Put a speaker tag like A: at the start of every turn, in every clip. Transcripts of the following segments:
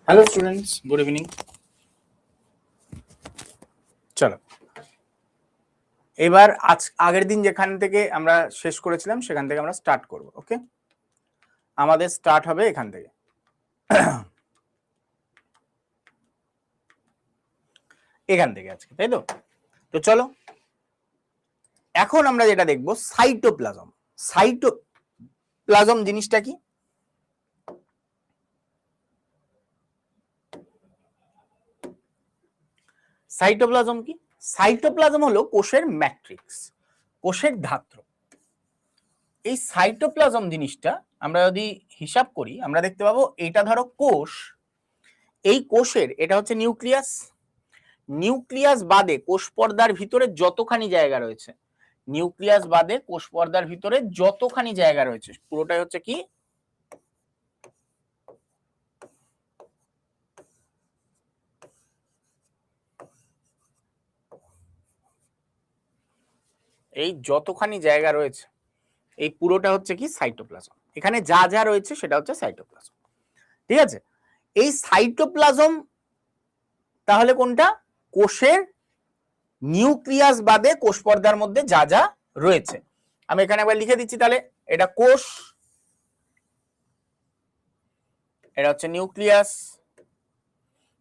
A: Hello students, good evening. চলো এবার আগের দিন যেখান থেকে আমরা শেষ করেছিলাম সেখান থেকে আমরা স্টার্ট করব। ওকে, আমাদের স্টার্ট হবে এখান থেকে। এখান থেকে আজকে, তাই তো? তো চলো এখন আমরা যেটা দেখব সাইটোপ্লাজম। সাইটোপ্লাজম জিনিসটা কি? সাইটোপ্লাজম কি? সাইটোপ্লাজম হলো কোষের ম্যাট্রিক্স, কোষের ধাত্র। এই সাইটোপ্লাজম জিনিসটা আমরা যদি হিসাব করি আমরা দেখতে পাবো এটা ধরো কোষ, এই কোষের এটা হচ্ছে নিউক্লিয়াস। নিউক্লিয়াস বাদে কোষ পর্দার ভিতরে যতখানি জায়গা রয়েছে, নিউক্লিয়াস বাদে কোষ পর্দার ভিতরে যতখানি জায়গা রয়েছে পুরোটাই হচ্ছে কি এই যতখানি জায়গা রয়েছে এই পুরোটা হচ্ছে কি সাইটোপ্লাজম। এখানে যা যা রয়েছে সেটা হচ্ছে সাইটোপ্লাজম। ঠিক আছে, এই সাইটোপ্লাজম তাহলে কোনটা? কোষের নিউক্লিয়াস বাদে কোষ পর্দার মধ্যে যা যা রয়েছে। আমি এখানে একবার লিখে দিচ্ছি, তাহলে এটা কোষ, এটা হচ্ছে নিউক্লিয়াস,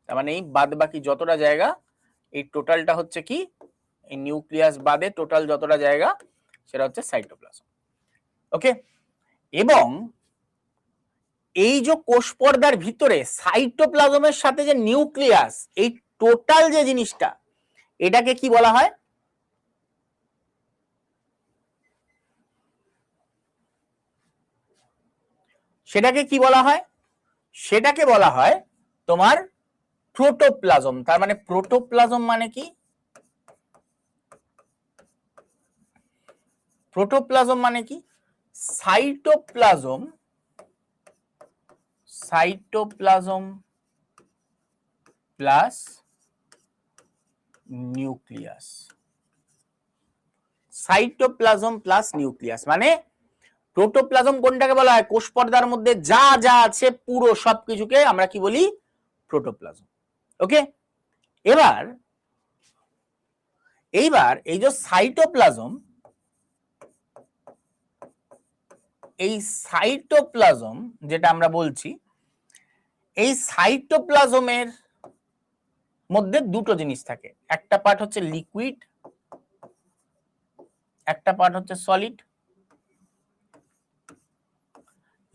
A: তার মানে এই বাদ বাকি যতটা জায়গা এই টোটালটা হচ্ছে কি এই নিউক্লিয়াস বাদে টোটাল যতটা জায়গা সেটা হচ্ছে সাইটোপ্লাজম। ওকে, এবং এই যে কোষ পর্দার ভিতরে সাইটোপ্লাজমের সাথে যে নিউক্লিয়াস, এই টোটাল যে জিনিসটা এটাকে কি বলা হয়? সেটাকে কি বলা হয়? সেটাকে বলা হয় তোমার প্রোটোপ্লাজম। তার মানে প্রোটোপ্লাজম মানে কি? প্রোটোপ্লাজম মানে কি? Cytoplasm, cytoplasm plus nucleus. Cytoplasm plus nucleus মানে প্রোটোপ্লাজম কোনটাকে বলা হয়? কোষ পর্দার মধ্যে যা যা আছে পুরো সবকিছুকে আমরা কি বলি? প্রোটোপ্লাজম। ওকে, এইবার এই যে সাইটোপ্লাজম, এই সাইটোপ্লাজম যেটা আমরা বলছি, এই সাইটোপ্লাজমের মধ্যে দুটো জিনিস থাকে, একটা পার্ট হচ্ছে লিকুইড, একটা পার্ট হচ্ছে সলিড।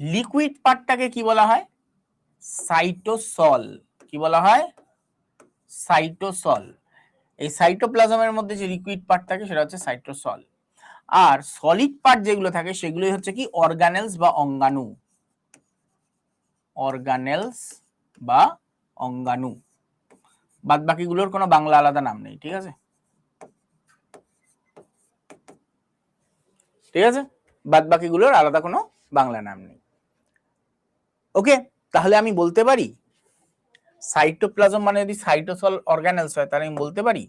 A: লিকুইড পার্টটাকে কি বলা হয়? সাইটোসল। কি বলা হয়? সাইটোসল। এই সাইটোপ্লাজমের মধ্যে যে লিকুইড পার্ট থাকে সেটা হচ্ছে সাইটোসল। আর সলিড পার্ট যেগুলো থাকে সেগুলোই হচ্ছে কি অর্গানেলস বা অঙ্গাণু। অর্গানেলস বা অঙ্গাণু, বাদ বাকিগুলোর কোনো বাংলা আলাদা নাম নেই। ঠিক আছে, ঠিক আছে, বাদ বাকিগুলোর আলাদা কোনো বাংলা নাম নেই। ওকে, তাহলে আমি বলতে পারি সাইটোপ্লাজম মানে যদি সাইটোসল অর্গানেলস হয় তাহলে আমি বলতে পারি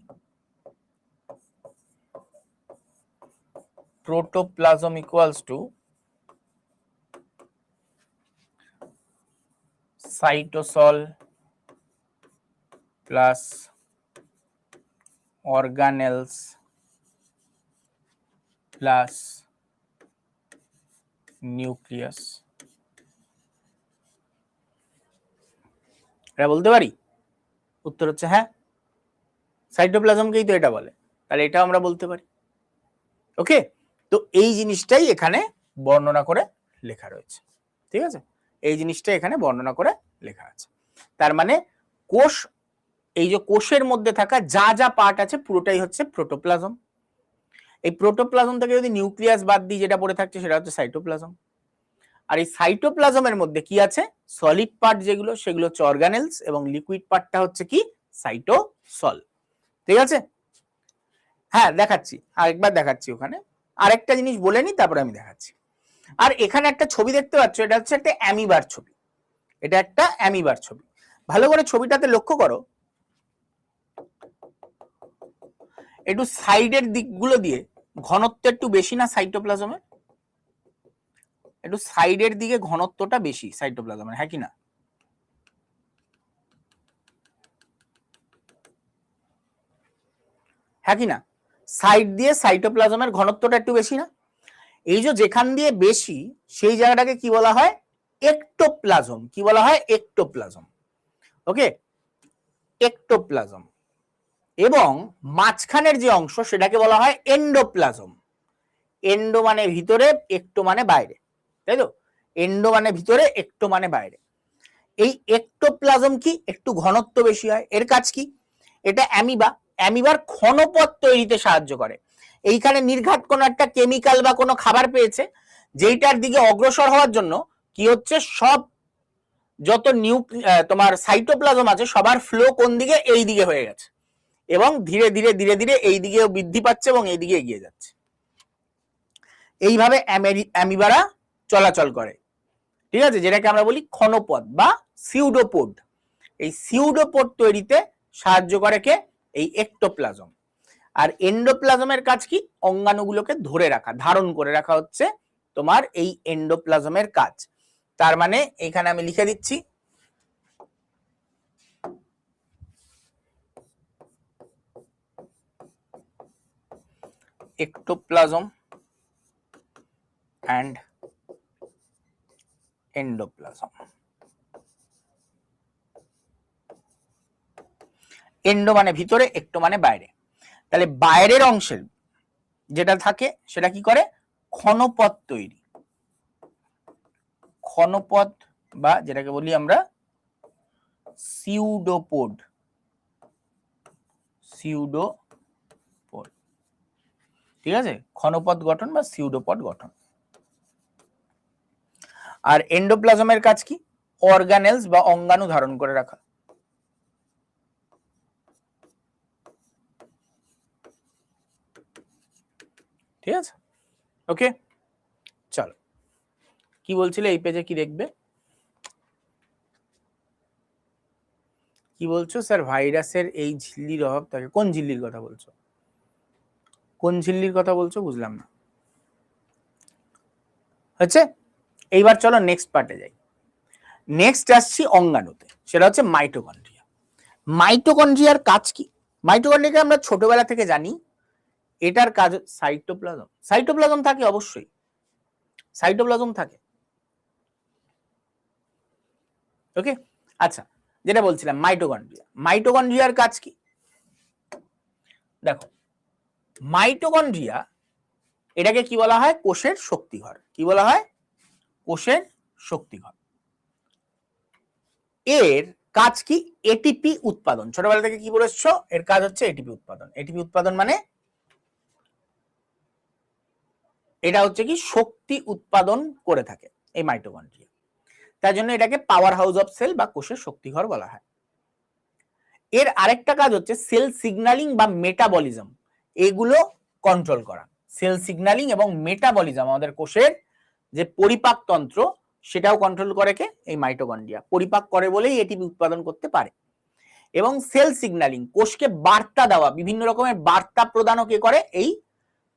A: protoplasm equals to cytosol plus organelles plus nucleus। এটা বলতে পারি? উত্তর হচ্ছে হ্যাঁ, সাইটোপ্লাজমকেই তো এটা বলে, তাহলে এটাও আমরা বলতে পারি। ওকে, তো এই জিনিসটাই এখানে বর্ণনা করে লেখা রয়েছে। ঠিক আছে, এই জিনিসটা এখানে বর্ণনা করে লেখা আছে। তার মানে কোষ, এই যে কোষের মধ্যে থাকা যা যা পার্ট আছে পুরোটাই হচ্ছে প্রোটোপ্লাজম। এই প্রোটোপ্লাজম থেকে যদি নিউক্লিয়াস বাদ দিই যেটা পড়ে থাকছে সেটা হচ্ছে সাইটোপ্লাজম। আর এই সাইটোপ্লাজমের মধ্যে কি আছে? সলিড পার্ট যেগুলো সেগুলো হচ্ছে অর্গানেলস, এবং লিকুইড পার্টটা হচ্ছে কি সাইটোসল। ঠিক আছে, হ্যাঁ দেখাচ্ছি, আরেকবার দেখাচ্ছি। ওখানে আরেকটা জিনিস বলে নি তারপরে আমি দেখাচ্ছি। আর এখানে একটা ছবি দেখতে পাচ্ছ, এটা হচ্ছে একটা অ্যামিবার ছবি। এটা একটা অ্যামিবার ছবি। ভালো করে ছবিটাতে লক্ষ্য করো, একটু সাইডের দিকগুলো দিয়ে ঘনত্ব একটু বেশি না সাইটোপ্লাজমের? একটু সাইডের দিকে ঘনত্বটা বেশি সাইটোপ্লাজমের, হ্যাঁ কি না? হ্যাঁ কি না? সাইড দিয়ে সাইটোপ্লাজমের ঘনত্বটা একটু বেশি না? এই যে যেখান দিয়ে বেশি সেই জায়গাটাকে কি বলা হয়? একটোপ্লাজম। কি বলা হয়? একটোপ্লাজম। ওকে, একটোপ্লাজম। এবং মাঝখানের যে অংশ সেটাকে বলা হয় এন্ডোপ্লাজম। এন্ডো মানে ভিতরে, একটো মানে বাইরে, তাই তো? এন্ডো মানে ভিতরে, একটো মানে বাইরে। এই একটোপ্লাজম কি একটু ঘনত্ব বেশি হয়। এর কাজ কি? এটা অ্যামিবা, অ্যামিবার ঘনপথ তৈরিতে সাহায্য করে। এইখানে নির্ঘাত কোনো একটা কেমিক্যাল বা কোনো খাবার পেয়েছে, যেইটার দিকে অগ্রসর হওয়ার জন্য কি হচ্ছে, সব যত তোমার সাইটোপ্লাজম আছে সবার ফ্লো কোন দিকে? এই দিকে হয়ে গেছে, এবং ধীরে ধীরে ধীরে ধীরে এই দিকেও বৃদ্ধি পাচ্ছে এবং এই দিকে এগিয়ে যাচ্ছে। এইভাবে অ্যামিবারা চলাচল করে, ঠিক আছে, যেটাকে আমরা বলি ক্ষণপথ বা সিউডোপোড। এই সিউডোপোড তৈরিতে সাহায্য করে কে? এই একটোপ্লাজম। আর এন্ডোপ্লাজমের কাজ কি? অঙ্গাণুগুলোকে ধরে রাখা, ধারণ করে রাখা হচ্ছে তোমার এই এন্ডোপ্লাজমের কাজ। তার মানে এখানে আমি লিখে দিচ্ছি ectoplasm and endoplasm. এন্ডো মানে ভিতরে, একটো মানে বাইরে। তাহলে বাইরের অংশের যেটা থাকে সেটা কি করে? ক্ষণপথ তৈরি। ক্ষণপথ বা যেটাকে বলি আমরা সিউডোপোড। সিউডোপোড, ঠিক আছে, ক্ষণপথ গঠন বা সিউডোপড গঠন। আর এন্ডোপ্লাজমের কাজ কি? অর্গানেলস বা অঙ্গাণু ধারণ করে রাখা। ঠিক আছে, ওকে, চলো কি বলছিলে এই পেজে কি দেখবে? কি বলছো স্যার? ভাইরাসের এই ঝিল্লির অভাব থাকে। কোন ঝিল্লির কথা বলছো? কোন ঝিল্লির কথা বলছো বুঝলাম না। হচ্ছে, এইবার চলো নেক্সট পার্টে যাই। নেক্সট আসছি অঙ্গাণুতে, সেটা হচ্ছে মাইটোকন্ড্রিয়া। মাইটোকন্ড্রিয়ার কাজ কি? মাইটোকন্ড্রিয়াকে আমরা ছোটবেলা থেকে জানি, এটার কাজ সাইটোপ্লাজম। সাইটোপ্লাজম থাকে, অবশ্যই সাইটোপ্লাজম থাকে। ওকে, আচ্ছা, যেটা বলছিলাম মাইটোকন্ড্রিয়া। মাইটোকন্ড্রিয়ার কাজ কি? দেখো, মাইটোকন্ড্রিয়া এটাকে কি বলা হয়? কোষের শক্তিঘর। কি বলা হয়? কোষের শক্তিঘর। এর কাজ কি? এটিপি উৎপাদন। ছোটবেলা থেকে কি বলেছ? এর কাজ হচ্ছে এটিপি উৎপাদন। এটিপি উৎপাদন মানে এটা হচ্ছে কি শক্তি উৎপাদন করে থাকে এই মাইটোকন্ড্রিয়া। তার জন্য এটাকে পাওয়ার হাউস অফ সেল বা কোষের শক্তিঘর বলা হয়। এর আরেকটা কাজ হচ্ছে সেল সিগন্যালিং বা মেটাবলিজম, এগুলো কন্ট্রোল করা। সেল সিগন্যালিং এবং মেটাবলিজম, আমাদের কোষের যে পরিপাকতন্ত্র সেটাও কন্ট্রোল করে কে? এই মাইটোকন্ড্রিয়া। পরিপাক করে বলেই এটিপি উৎপাদন করতে পারে। এবং সেল সিগন্যালিং, কোষকে বার্তা দেওয়া, বিভিন্ন রকমের বার্তা প্রদানও কে করে? এই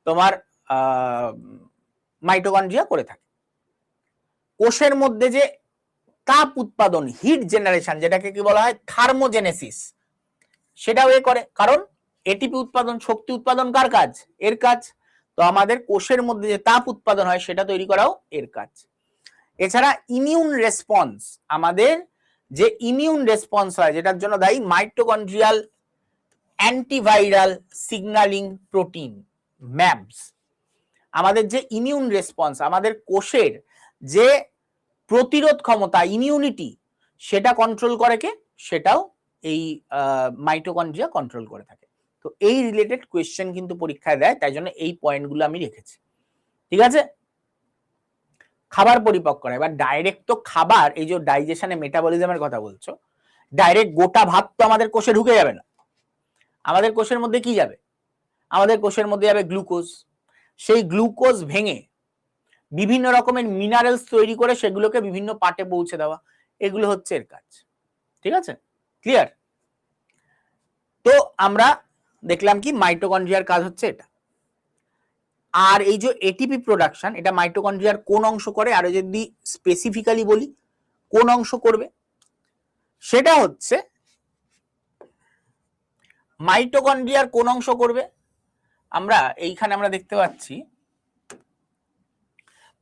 A: তোমার মাইটোকন্ড্রিয়া করে থাকে। কোষের মধ্যে যে তাপ উৎপাদন, হিট জেনারেশন, যেটাকে কি বলা হয়? থার্মোজেনেসিস, সেটাও এ করে। কারণ এটিপি উৎপাদন, শক্তি উৎপাদন কার কাজ? এর কাজ। তো আমাদের কোষের মধ্যে যে তাপ উৎপাদন হয় সেটা তৈরি করাও এর কাজ। এছাড়া ইমিউন রেসপন্স, আমাদের যে ইমিউন রেসপন্স হয় যেটার জন্য দায়ী মাইটোকন্ড্রিয়াল অ্যান্টিভাইরাল সিগন্যালিং প্রোটিন, ম্যাবস। আমাদের যে ইমিউন রেসপন্স, আমাদের কোষের যে প্রতিরোধ ক্ষমতা, ইমিউনিটি, সেটা কন্ট্রোল করে কে? সেটাও এই মাইটোকন্ড্রিয়া কন্ট্রোল করে থাকে। তো এই রিলেটেড কোয়েশ্চেন কিন্তু পরীক্ষায় দেয়, তাই জন্য এই পয়েন্টগুলো আমি রেখেছি। ঠিক আছে, খাবার পরিপাক করা। এবার ডাইরেক্ট তো খাবার, এই যে ডাইজেশনে মেটাবলিজমের কথা বলছো, ডাইরেক্ট গোটা ভাত তো আমাদের কোষে ঢুকে যাবে না। আমাদের কোষের মধ্যে কি যাবে? আমাদের কোষের মধ্যে যাবে গ্লুকোজ। সেই গ্লুকোজ ভেঙে বিভিন্ন রকমের মিনারেলস তৈরি করে সেগুলোকে বিভিন্ন পার্টে পৌঁছে দেওয়া, এগুলো হচ্ছে এর কাজ। ঠিক আছে, ক্লিয়ার? তো আমরা দেখলাম কি মাইটোকন্ড্রিয়ার কাজ হচ্ছে এটা। আর এই যে এটিপি প্রোডাকশন, এটা মাইটোকন্ড্রিয়ার কোন অংশ করে? আর যদি স্পেসিফিক্যালি বলি কোন অংশ করবে, সেটা হচ্ছে মাইটোকন্ড্রিয়ার কোন অংশ করবে? আমরা এইখানে আমরা দেখতে পাচ্ছি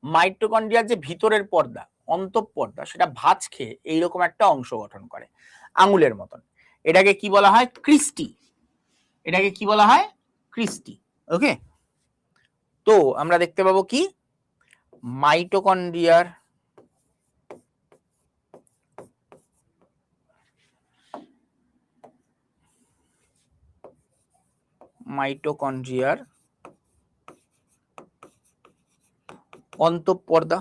A: মাইটোকন্ড্রিয়ার যে ভিতরের পর্দা, অন্তঃপর্দা, সেটা ভাঁজ খেয়ে এইরকম একটা অংশ গঠন করে আঙুলের মতন। এটাকে কি বলা হয়? ক্রিস্টি। এটাকে কি বলা হয়? ক্রিস্টি। ওকে, তো আমরা দেখতে পাবো কি মাইটোকন্ড্রিয়ার অন্তঃপর্দা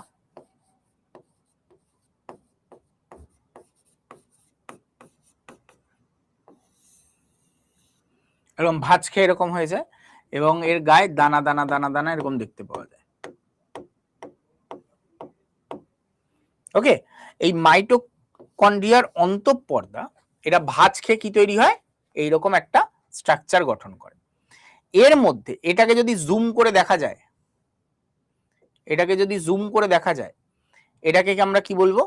A: এরকম ভাঁজ খেয়ে এরকম হয়ে যায় এবং এর গায়ে দানা দানা দানা দানা এরকম দেখতে পাওয়া যায়। ওকে, এই মাইটোকন্ড্রিয়ার অন্তঃপর্দা এটা ভাঁজ খেয়ে কি তৈরি হয়? এইরকম একটা স্ট্রাকচার গঠন করে। এর মধ্যে এটাকে যদি জুম করে দেখা যায়, এটাকে আমরা কি বলবো?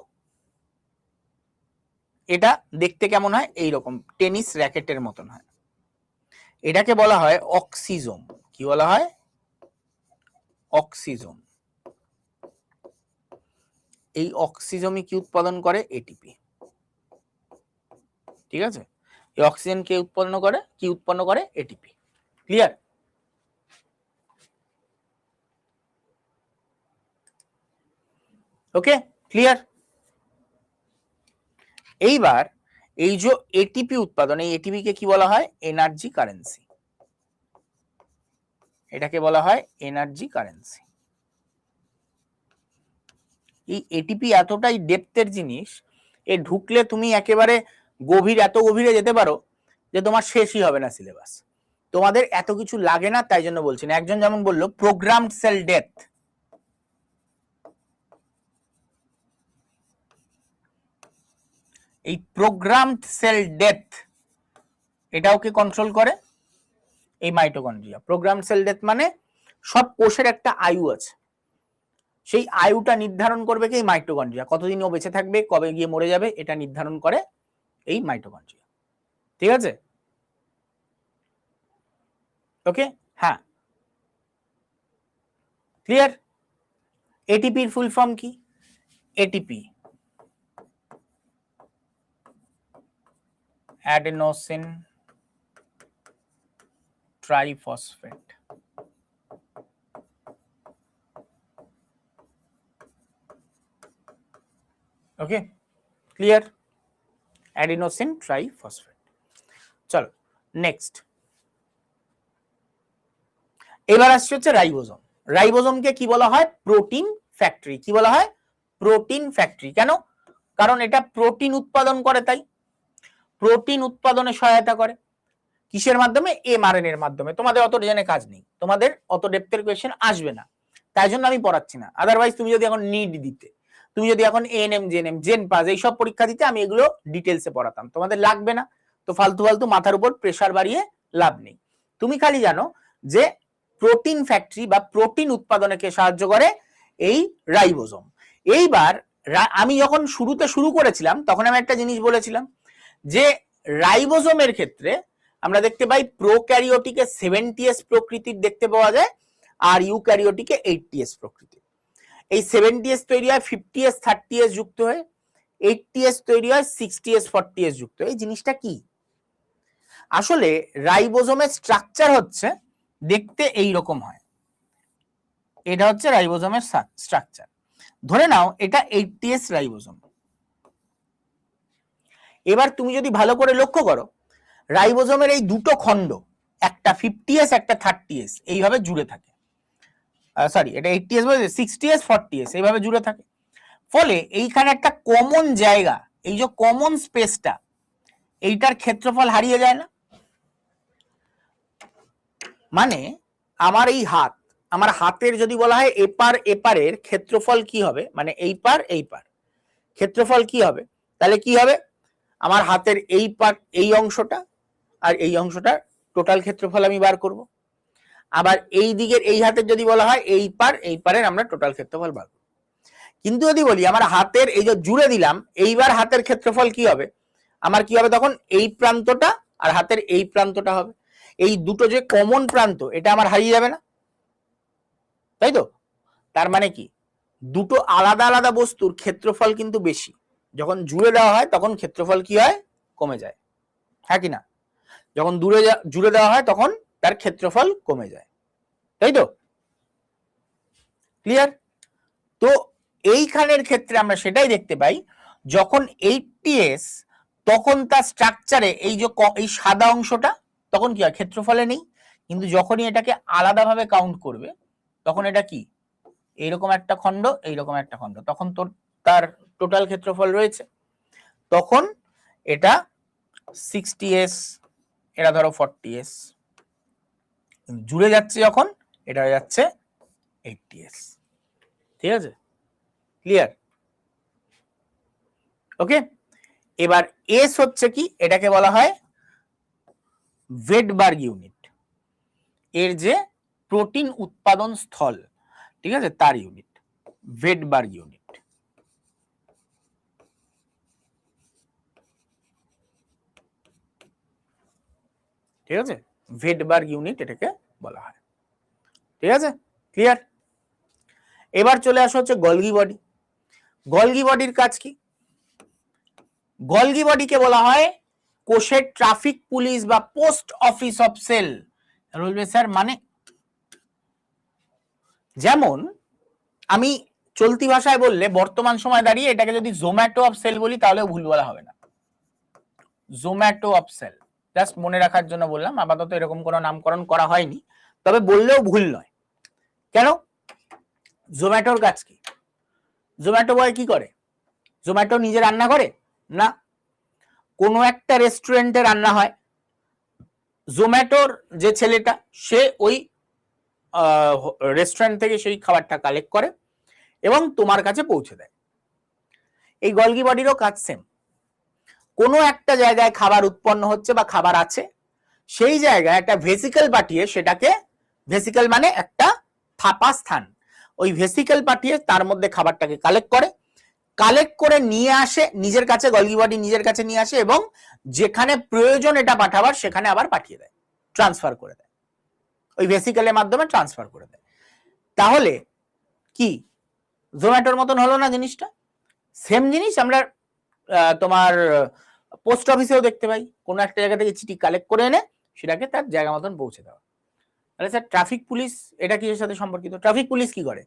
A: এটা দেখতে কেমন হয়? এইরকম টেনিস র্যাকেটের মতন হয়। এটাকে বলা হয় অক্সিজোম। কি বলা হয়? অক্সিজোম। এই অক্সিজোমই কি উৎপাদন করে? এটিপি। ঠিক আছে, এই অক্সিজেন কে উৎপন্ন করে? এটিপি। ক্লিয়ার? ওকে, ক্লিয়ার? এইবার এই যে এটিপি উৎপাদন, এই এটিপি কে কি বলা হয়? Energy currency. এটাকে বলা হয় এনার্জি কারেন্সি। এই এটিপি এতটাই ডেপথের জিনিস, এ ঢুকলে তুমি একেবারে এত গভীরে যেতে পারো যে তোমার শেষই হবে না সিলেবাস। তোমাদের এত কিছু লাগে না, তাই জন্য বলছি না। একজন যেমন বললো প্রোগ্রামড সেল ডেথ, এই প্রোগ্রামড সেল ডেথ এটাও কি কন্ট্রোল করে? এই মাইটোকন্ড্রিয়া। প্রোগ্রামড সেল ডেথ মানে সব কোষের একটা আয়ু আছে, সেই আয়ুটা নির্ধারণ করবে কি? এই মাইটোকন্ড্রিয়া। কতদিন ও বেঁচে থাকবে, কবে গিয়ে মরে যাবে, এটা নির্ধারণ করে এই মাইটোকন্ড্রিয়া। ঠিক আছে? ওকে, হ্যাঁ, ক্লিয়ার? এটিপির ফুল ফর্ম কি? ATP adenosine triphosphate. Okay, clear? Adenosine triphosphate. চলো নেক্সট। এবার আসছে হচ্ছে রাইবোজোম। রাইবোজোমকে কি বলা হয়? Protein factory. কি বলা হয়? Protein factory. কেন? কারণ এটা প্রোটিন উৎপাদন করে, তাই প্রোটিন উৎপাদনে সহায়তা করে। কিসের মাধ্যমে? এমআরএনএ এর মাধ্যমে। তোমাদের অত জেনে কাজ নেই, তোমাদের অত ডেপথের কোয়েশ্চেন আসবে না, তাই জন্য আমি পড়াচ্ছি না। আদারওয়াইজ তুমি যদি এখন নিট দিতে, তুমি যদি এখন এএনএম জেএনএম জেনপাস এইসব পরীক্ষা দিতে, আমি এগুলো ডিটেলসে পড়াতাম, তোমাদের লাগবে না। তো ফালতু মাথার উপর প্রেসার বাড়িয়ে লাভ নেই। তুমি খালি জানো যে প্রোটিন ফ্যাক্টরি বা প্রোটিন উৎপাদনকে সাহায্য করে এই রাইবোজোম। এইবার আমি যখন শুরু করেছিলাম তখন আমি একটা জিনিস বলেছিলাম যে রাইবোজোমের ক্ষেত্রে আমরা দেখতে পাই প্রোক্যারিওটিকে 70s প্রকৃতির দেখতে পাওয়া যায়, আর ইউক্যারিওটিকে 80s প্রকৃতির। এই 70s তৈরি হয় 50s 30s যুক্ত হয়ে, 80s তৈরি হয় 60s 40s যুক্ত। এই জিনিসটা কি? আসলে রাইবোজোমের স্ট্রাকচার হচ্ছে দেখতে এই রকম হয়। এটা হচ্ছে রাইবোজোমের স্ট্রাকচার। ধরে নাও এটা 80s রাইবোজোম। এবার তুমি যদি ভালো করে লক্ষ্য করো, রাইবোজোমের এই দুটো খণ্ড, একটা 50s একটা 30s, এইভাবে জুড়ে থাকে। সরি, এটা 80s বলে 60s 40s এইভাবে জুড়ে থাকে। ফলে এইখানে একটা কমন জায়গা, এই যে কমন স্পেসটা, এইটার ক্ষেত্রফল হারিয়ে যায় না? মানে আমার এই হাত, আমার হাতের যদি বলা হয় এপারের ক্ষেত্রফল কি হবে, মানে এই পার ক্ষেত্রফল কি হবে, তাহলে কি হবে? আমার হাতের এই পার, এই অংশটা আর এই অংশটা টোটাল ক্ষেত্রফল আমি বার করব। আবার এই দিকের এই হাতের যদি বলা হয় এই পারের আমরা টোটাল ক্ষেত্রফল বার করব। কিন্তু যদি বলি আমার হাতের এই যে জুড়ে দিলাম, এইবার হাতের ক্ষেত্রফল কি হবে? আমার কি হবে তখন? এই প্রান্তটা আর হাতের এই প্রান্তটা হবে। এই দুটো যে কমন প্রান্ত এটা আমার হারিয়ে যাবে না, তাই তো? তার মানে কি দুটো আলাদা আলাদা বস্তুর ক্ষেত্রফল কিন্তু বেশি, যখন জুড়ে দেওয়া হয় তখন ক্ষেত্রফল কি হয়, কমে যায়, হ্যাঁ কি না? যখন জুড়ে দেওয়া হয় তখন তার ক্ষেত্রফল কমে যায়, তাই তো? ক্লিয়ার? তো এইখানের ক্ষেত্রে আমরা সেটাই দেখতে পাই, যখন 80s তখন তার স্ট্রাকচারে এই যে এই সাদা অংশটা তখন কি হয়, ক্ষেত্রফলে নেই, কিন্তু যখনই এটাকে আলাদাভাবে কাউন্ট করবে তখন এটা কি, এইরকম একটা খণ্ড, এইরকম একটা খণ্ড, তখন তার টোটাল ক্ষেত্রফল রয়েছে, তখন এটা 60s, এটা ধরো 40s, জুড়ে যাচ্ছে যখন এটা হয়ে যাচ্ছে 80s। ঠিক আছে, ক্লিয়ার? ওকে, এবার এস হচ্ছে কি, এটাকে বলা হয় ভেটবার্গ ইউনিট, এর যে প্রোটিন উৎপাদন স্থল, ঠিক আছে, তার ইউনিট ভেটবার্গ ইউনিট। ঠিক আছে, ভেটবার্গ ইউনিট এটাকে বলা হয়। ঠিক আছে, ক্লিয়ার? এবার চলে আসা হচ্ছে গলগি বডি। গলগি বডির কাজ কি? গলগি বডিকে বলা হয় কোষের ট্রাফিক পুলিশ বা পোস্ট অফিস অফ সেল। বলবে স্যার মানে, যেমন আমি চলতি ভাষায় বললে বর্তমান সময় দাঁড়িয়ে এটাকে যদি জোম্যাটো অফ সেল বলি তাহলেও ভুল বলা হবে না, জোম্যাটো অফ সেল, জাস্ট মনে রাখার জন্য বললাম, আপাতত এরকম কোনো নামকরণ করা হয়নি, তবে বললেও ভুল নয়। কেন? জোম্যাটোর কাজ কি? জোম্যাটো বয় কি করে? জোম্যাটো নিজে রান্না করে না, কোনো একটা রেস্টুরেন্টে রান্না হয়, জোম্যাটোর যে ছেলেটা সে ওই রেস্টুরেন্ট থেকে সেই খাবারটা কালেক্ট করে এবং তোমার কাছে পৌঁছে দেয়। এই গলগি বডিরও কাজ সেম, কোনো একটা জায়গায় খাবার উৎপন্ন হচ্ছে বা খাবার আছে, সেই জায়গায় একটা ভেসিকেল পাঠিয়ে সেটাকে, ভেসিকেল মানে একটা ফাঁপা স্থান, ওই ভেসিকেল পাঠিয়ে তার মধ্যে খাবারটাকে কালেক্ট করে নিয়ে আসে নিজের কাছে, গলগি বডি নিজের কাছে নিয়ে আসে এবং যেখানে প্রয়োজন এটা পাঠাবার সেখানে আবার পাঠিয়ে দেয়, ট্রান্সফার করে দেয়, ওই ভেসিকেলের মাধ্যমে ট্রান্সফার করে দেয়। তাহলে কি জোম্যাটোর মতন হলো না জিনিসটা? সেম জিনিস আমরা তোমার পোস্ট অফিসেও দেখতে পাই, কোনো একটা জায়গা থেকে চিঠি কালেক্ট করে এনে সেটাকে তার জায়গা মতন পৌঁছে দেওয়া। তাহলে স্যার ট্রাফিক পুলিশ এটা কিসের সাথে সম্পর্কিত? ট্রাফিক পুলিশ কি করে?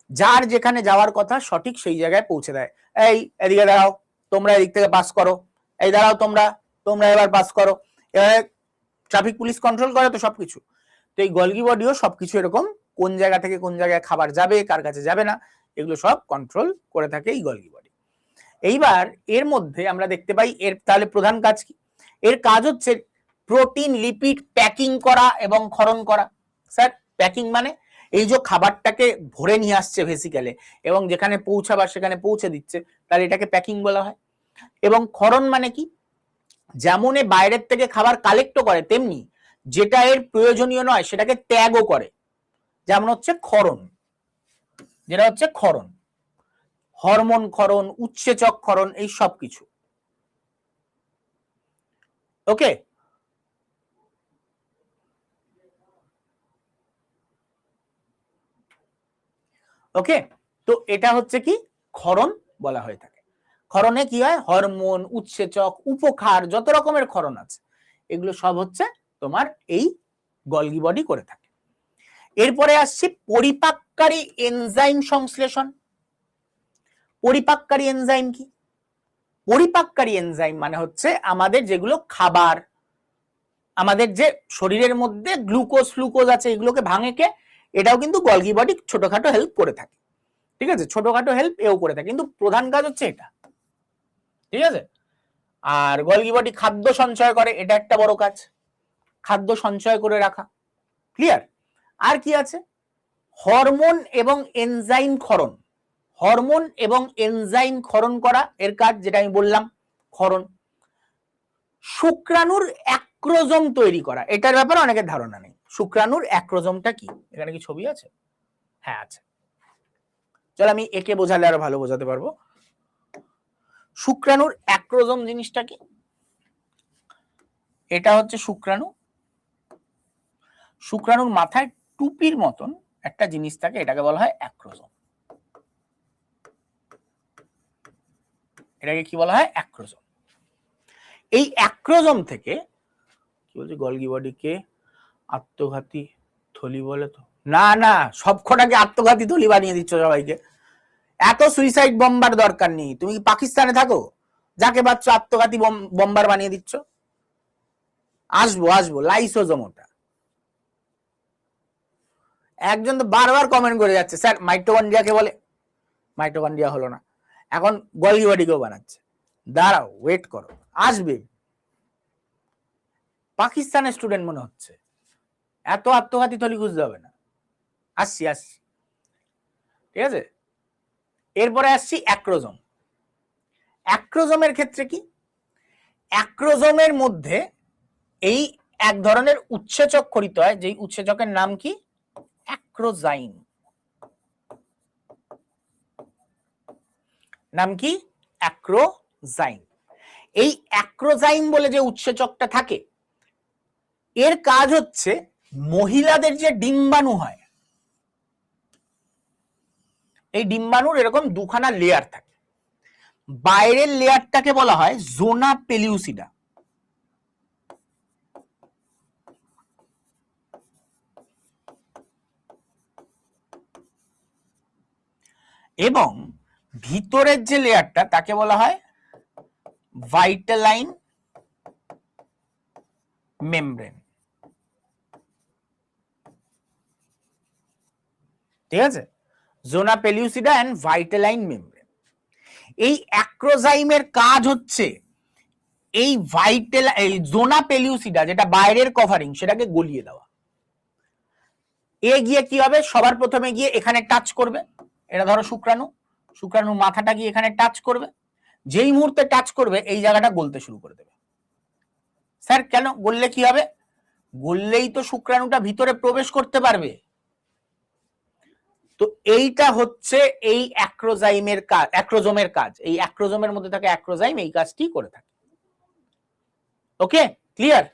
A: যার যেখানে যাওয়ার কথা সঠিক সেই জায়গায় পৌঁছে দেয়। এই এদিকে দাঁড়াও, তোমরা এদিক থেকে পাস করো, এই দাঁড়াও তোমরা এবার পাস করো, এবারে ট্রাফিক পুলিশ কন্ট্রোল করে তো সবকিছু। তো এই গলগি বডিও সবকিছু এরকম, কোন জায়গা থেকে কোন জায়গায় খাবার যাবে, কার কাছে যাবে না, এগুলো সব কন্ট্রোল করে থাকে এই গলগি বডি। এইবার এর মধ্যে আমরা দেখতে পাই এর তাহলে প্রধান কাজ কি? এর কাজ হচ্ছে প্রোটিন লিপিড প্যাকিং করা এবং ক্ষরণ করা। স্যার প্যাকিং মানে এই যে খাবারটাকে ভরে নিয়ে আসছে ভেসিকেলে এবং যেখানে পৌঁছাবার সেখানে পৌঁছে দিচ্ছে, তাহলে এটাকে প্যাকিং বলা হয়। এবং ক্ষরণ মানে কি? যেমন বাইরের থেকে খাবার কালেক্টও করে, তেমনি যেটা এর প্রয়োজনীয় নয় সেটাকে ত্যাগও করে, যেমন হচ্ছে ক্ষরণ, যেটা হচ্ছে ক্ষরণ, হরমোন ক্ষরণ, উৎসেচক ক্ষরণ, এই সব কিছু। ওকে, ওকে, তো এটা হচ্ছে কি ক্ষরণ বলা হয়ে থাকে। ক্ষরণে কি হয়, হরমোন, উৎসেচক, উপক্ষার, যত রকমের ক্ষরণ আছে এগুলো সব হচ্ছে তোমার এই গলগি বডি করে থাকে। এরপরে আসছে পরিপাককারী এনজাইম সংশ্লেষণ। পরিপাককারী এনজাইম কি? পরিপাককারী এনজাইম মানে হচ্ছে আমাদের যেগুলো খাবার, আমাদের যে শরীরের মধ্যে গ্লুকোজ ফ্লুকোজ আছে এগুলোকে ভাঙে কে? এটাও কিন্তু গলগি বডি ছোটখাটো হেল্প করে থাকে। ঠিক আছে, ছোটখাটো হেল্প এও করে থাকে, কিন্তু প্রধান কাজ হচ্ছে এটা। ঠিক আছে, আর গলগি বডি খাদ্য সঞ্চয় করে, এটা একটা বড় কাজ, খাদ্য সঞ্চয় করে রাখা। ক্লিয়ার? আর কি আছে? হরমোন এবং এনজাইম ক্ষরণ, হরমোন এবং এনজাইম ক্ষরণ করা এর কাজ, যেটা আমি বললাম ক্ষরণ। শুক্রাণুর অ্যাক্রোজোম তৈরি করা, এটার ব্যাপারে অনেকের ধারণা নেই। শুক্রাণুর অ্যাক্রোজোমটা কি? এখানে কি ছবি আছে? হ্যাঁ আছে, চল আমি একে বোঝালে আরো ভালো বোঝাতে পারবো। শুক্রাণুর অ্যাক্রোজোম জিনিসটা কি? এটা হচ্ছে শুক্রাণু, শুক্রাণুর মাথায় টুপির মতন একটা জিনিস থাকে, এটাকে বলা হয় অ্যাক্রোজোম। এটাকে কি বলা হয়? অ্যাক্রোজোম। এই অ্যাক্রোজোম থেকে কি বলছে, গলগি বডিকে আত্মঘাতী থলি বলে তো? না না, সবকটাকে আত্মঘাতী থলি বানিয়ে দিচ্ছ সবাইকে। এত সুইসাইড বম্বার দরকার নেই। তুমি কি পাকিস্তানে থাকো? যাকে পাচ্ছ আত্মঘাতী বম্বার বানিয়ে দিচ্ছ। আসবো আসবো, লাইসোজোম ওটা। একজন তো বারবার কমেন্ট করে যাচ্ছে, স্যার মাইটোকন্ড্রিয়াকে বলে। মাইটোকন্ড্রিয়া হলো না, এখন গলগি বডিকেও বানাচ্ছে। দাঁড়াও, ওয়েট করো, আসবে। পাকিস্তানের স্টুডেন্ট মনে হচ্ছে, এত আত্মঘাতী থলি খুঁজতে হবে না। আসছি আসছি, ঠিক আছে। এরপরে আসছি অ্যাক্রোজোম। অ্যাক্রোজোমের ক্ষেত্রে কি, অ্যাক্রোজোমের মধ্যে এই এক ধরনের উৎসেচক খরিত হয়, যেই উৎসেচকের নাম কি? অ্যাক্রোজাইম। নাম কি? অ্যাক্রোজাইম। এই অ্যাক্রোজাইম বলে যে উৎসেচকটা থাকে, এর কাজ হচ্ছে মহিলাদের যে ডিম্বাণু হয়, এই ডিম্বাণুর এরকম দুখানা লেয়ার থাকে। বাইরের লেয়ারটাকে বলা হয় জোনা পেলিউসিডা, এবং ভিতরের যে লেয়ারটা তাকে বলা হয় ভাইটালাইন মেমব্রেন। ঠিক আছে, জোনা পেলিউসিডা এন্ড ভাইটালাইন মেমব্রেন। এই অ্যাক্রোজাইমের কাজ হচ্ছে এই জোনা পেলিউসিডা, যেটা বাইরের কভারিং, সেটাকে গলিয়ে দেওয়া। এ গিয়ে কি হবে, সবার প্রথমে গিয়ে এখানে টাচ করবে। এটা ধরো শুক্রাণু, শুক্রাণুর মাথাটা গিয়ে এখানে টাচ করবে। যেই মুহূর্তে টাচ করবে এই জায়গাটা গলতে শুরু করে দেবে। স্যার কেন গললে কি হবে? গললেই তো শুক্রাণুটা ভিতরে প্রবেশ করতে পারবে। তো এইটা হচ্ছে এই অ্যাক্রোজাইমের কাজ, অ্যাক্রোজোমের কাজ। এই অ্যাক্রোজোমের মধ্যে থাকে অ্যাক্রোজাইম, এই কাজটি করে থাকে। ওকে, ক্লিয়ার?